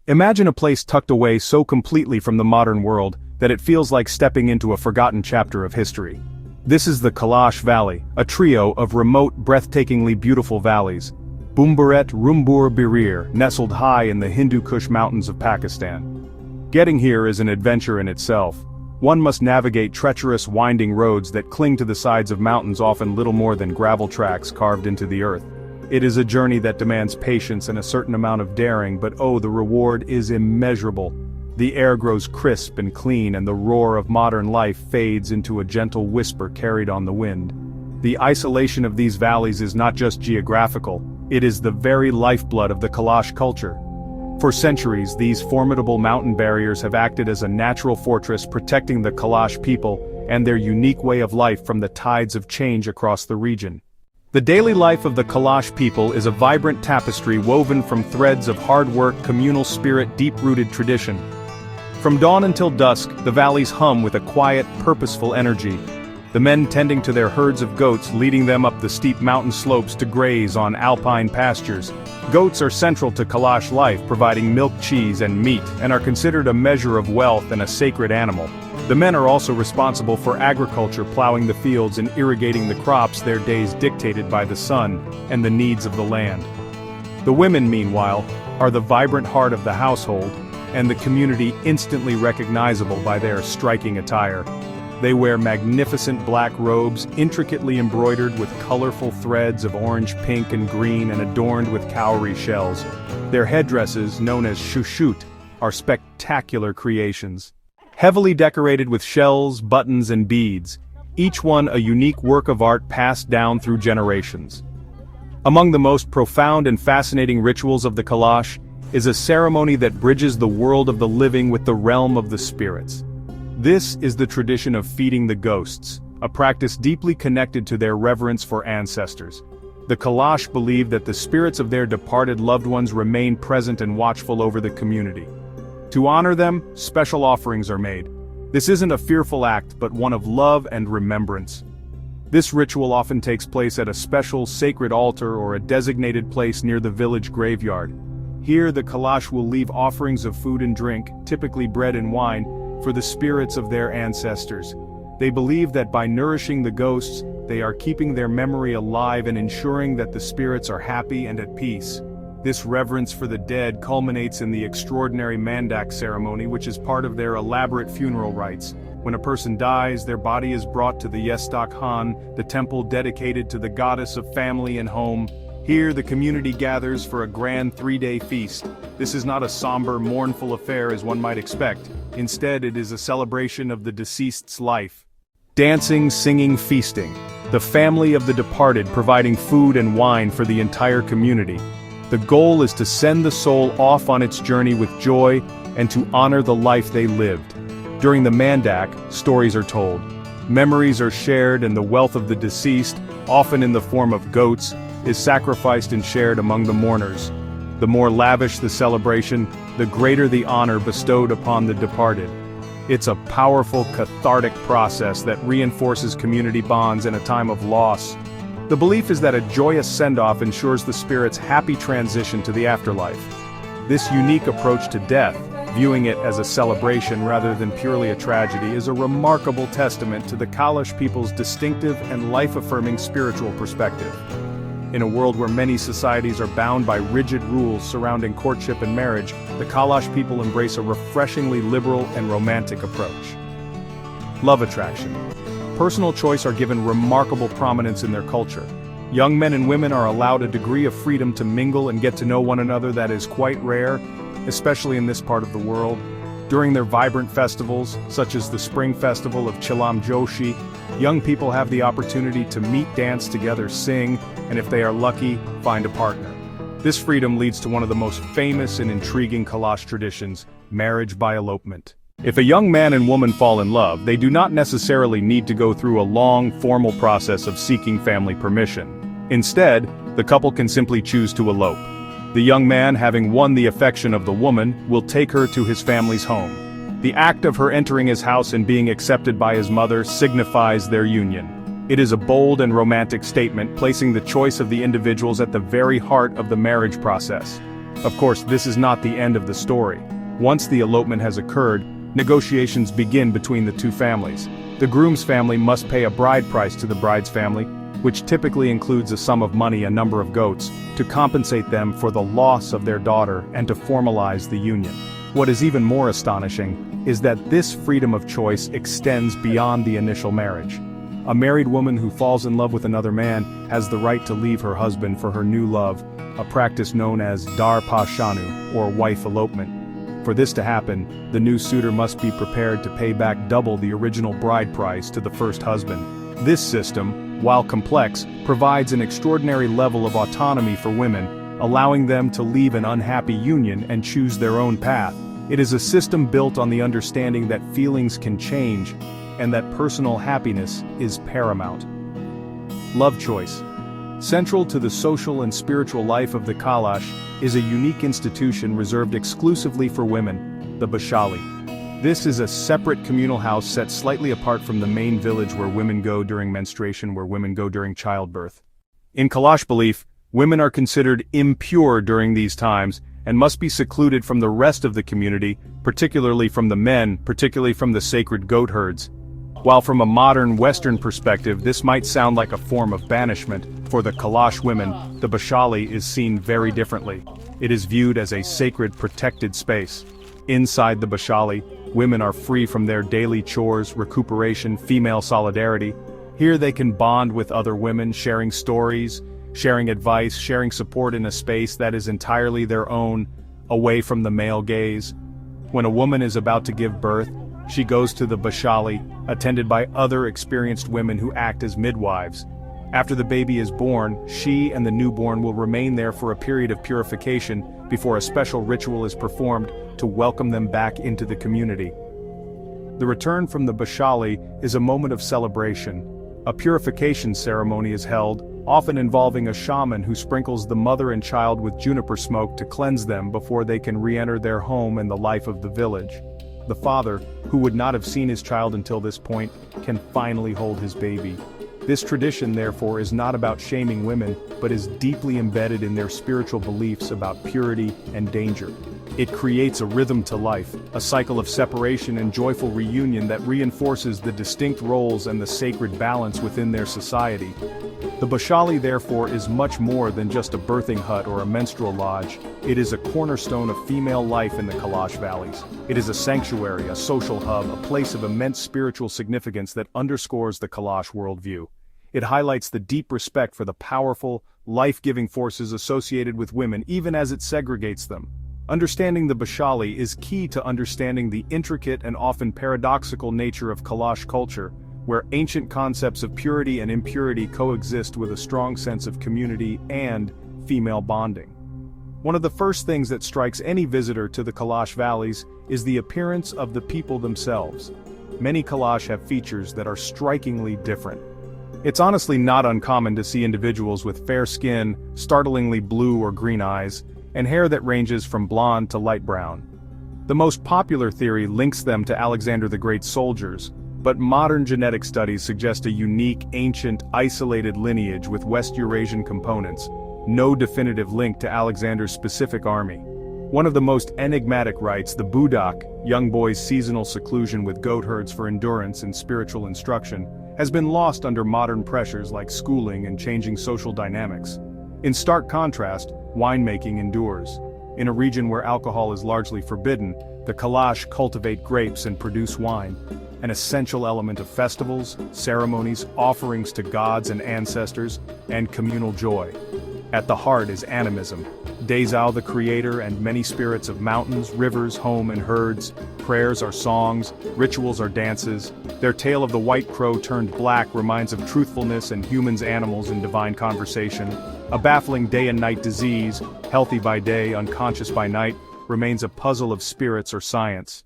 Imagine a place tucked away so completely from the modern world that it feels like stepping into a forgotten chapter of history. This is the Kalash Valley, a trio of remote, breathtakingly beautiful valleys. Bumburet Rumbur Birir, nestled high in the Hindu Kush mountains of Pakistan. Getting here is an adventure in itself. One must navigate treacherous, winding roads that cling to the sides of mountains, often little more than gravel tracks carved into the earth. It is a journey that demands patience and a certain amount of daring, but oh, the reward is immeasurable. The air grows crisp and clean, and the roar of modern life fades into a gentle whisper carried on the wind. The isolation of these valleys is not just geographical, it is the very lifeblood of the Kalash culture. For centuries, these formidable mountain barriers have acted as a natural fortress protecting the Kalash people and their unique way of life from the tides of change across the region. The daily life of the Kalash people is a vibrant tapestry woven from threads of hard work, communal spirit, deep-rooted tradition. From dawn until dusk, the valleys hum with a quiet, purposeful energy. The men tending to their herds of goats, leading them up the steep mountain slopes to graze on alpine pastures. Goats are central to Kalash life, providing milk, cheese, and meat, and are considered a measure of wealth and a sacred animal. The men are also responsible for agriculture, plowing the fields and irrigating the crops, their days dictated by the sun and the needs of the land. The women, meanwhile, are the vibrant heart of the household, and the community instantly recognizable by their striking attire. They wear magnificent black robes, intricately embroidered with colorful threads of orange, pink, and green, and adorned with cowrie shells. Their headdresses, known as shushut, are spectacular creations. Heavily decorated with shells, buttons, and beads, each one a unique work of art passed down through generations. Among the most profound and fascinating rituals of the Kalash is a ceremony that bridges the world of the living with the realm of the spirits. This is the tradition of feeding the ghosts, a practice deeply connected to their reverence for ancestors. The Kalash believe that the spirits of their departed loved ones remain present and watchful over the community. To honor them, special offerings are made. This isn't a fearful act, but one of love and remembrance. This ritual often takes place at a special sacred altar or a designated place near the village graveyard. Here the Kalash will leave offerings of food and drink, typically bread and wine, for the spirits of their ancestors. They believe that by nourishing the ghosts, they are keeping their memory alive and ensuring that the spirits are happy and at peace. This reverence for the dead culminates in the extraordinary Mandak ceremony, which is part of their elaborate funeral rites. When a person dies, their body is brought to the Yestak Han, the temple dedicated to the goddess of family and home. Here the community gathers for a grand 3-day feast. This is not a somber, mournful affair as one might expect. Instead, it is a celebration of the deceased's life. Dancing, singing, feasting. The family of the departed providing food and wine for the entire community. The goal is to send the soul off on its journey with joy and to honor the life they lived. During the Mandak, stories are told. Memories are shared, and the wealth of the deceased, often in the form of goats, is sacrificed and shared among the mourners. The more lavish the celebration, the greater the honor bestowed upon the departed. It's a powerful, cathartic process that reinforces community bonds in a time of loss. The belief is that a joyous send-off ensures the spirit's happy transition to the afterlife. This unique approach to death, viewing it as a celebration rather than purely a tragedy, is a remarkable testament to the Kalash people's distinctive and life-affirming spiritual perspective. In a world where many societies are bound by rigid rules surrounding courtship and marriage, the Kalash people embrace a refreshingly liberal and romantic approach. Love attraction. Personal choice are given remarkable prominence in their culture. Young men and women are allowed a degree of freedom to mingle and get to know one another that is quite rare, especially in this part of the world. During their vibrant festivals, such as the Spring Festival of Chilam Joshi, young people have the opportunity to meet, dance together, sing, and if they are lucky, find a partner. This freedom leads to one of the most famous and intriguing Kalash traditions, marriage by elopement. If a young man and woman fall in love, they do not necessarily need to go through a long, formal process of seeking family permission. Instead, the couple can simply choose to elope. The young man, having won the affection of the woman, will take her to his family's home. The act of her entering his house and being accepted by his mother signifies their union. It is a bold and romantic statement, placing the choice of the individuals at the very heart of the marriage process. Of course, this is not the end of the story. Once the elopement has occurred, negotiations begin between the two families. The groom's family must pay a bride price to the bride's family, which typically includes a sum of money, a number of goats, to compensate them for the loss of their daughter and to formalize the union. What is even more astonishing is that this freedom of choice extends beyond the initial marriage. A married woman who falls in love with another man has the right to leave her husband for her new love, a practice known as dar pashanu, or wife elopement. For this to happen, the new suitor must be prepared to pay back double the original bride price to the first husband. This system, while complex, provides an extraordinary level of autonomy for women, allowing them to leave an unhappy union and choose their own path. It is a system built on the understanding that feelings can change, and that personal happiness is paramount. Love choice. Central to the social and spiritual life of the Kalash is a unique institution reserved exclusively for women, the Bashali. This is a separate communal house set slightly apart from the main village where women go during menstruation, where women go during childbirth. In Kalash belief, women are considered impure during these times and must be secluded from the rest of the community, particularly from the men, particularly from the sacred goat herds. While from a modern Western perspective this might sound like a form of banishment, for the Kalash women, the Bashali is seen very differently. It is viewed as a sacred protected space. Inside the Bashali, women are free from their daily chores, recuperation, female solidarity. Here they can bond with other women, sharing stories, sharing advice, sharing support in a space that is entirely their own, away from the male gaze. When a woman is about to give birth, she goes to the Bashali, attended by other experienced women who act as midwives. After the baby is born, she and the newborn will remain there for a period of purification before a special ritual is performed to welcome them back into the community. The return from the Bashali is a moment of celebration. A purification ceremony is held, often involving a shaman who sprinkles the mother and child with juniper smoke to cleanse them before they can re-enter their home and the life of the village. The father, who would not have seen his child until this point, can finally hold his baby. This tradition, therefore, is not about shaming women, but is deeply embedded in their spiritual beliefs about purity and danger. It creates a rhythm to life, a cycle of separation and joyful reunion that reinforces the distinct roles and the sacred balance within their society. The Bashali, therefore, is much more than just a birthing hut or a menstrual lodge. It is a cornerstone of female life in the Kalash valleys. It is a sanctuary, a social hub, a place of immense spiritual significance that underscores the Kalash worldview. It highlights the deep respect for the powerful, life-giving forces associated with women, even as it segregates them. Understanding the Bashali is key to understanding the intricate and often paradoxical nature of Kalash culture, where ancient concepts of purity and impurity coexist with a strong sense of community and female bonding. One of the first things that strikes any visitor to the Kalash valleys is the appearance of the people themselves. Many Kalash have features that are strikingly different. It's honestly not uncommon to see individuals with fair skin, startlingly blue or green eyes, and hair that ranges from blonde to light brown. The most popular theory links them to Alexander the Great's soldiers, but modern genetic studies suggest a unique, ancient, isolated lineage with West Eurasian components, no definitive link to Alexander's specific army. One of the most enigmatic rites, the Budak, young boys' seasonal seclusion with goat herds for endurance and spiritual instruction, has been lost under modern pressures like schooling and changing social dynamics. In stark contrast, winemaking endures. In a region where alcohol is largely forbidden, the Kalash cultivate grapes and produce wine, an essential element of festivals, ceremonies, offerings to gods and ancestors, and communal joy. At the heart is animism. Dezao the creator and many spirits of mountains, rivers, home and herds. Prayers are songs, rituals are dances. Their tale of the white crow turned black reminds of truthfulness and humans, animals in divine conversation. A baffling day and night disease, healthy by day, unconscious by night, remains a puzzle of spirits or science.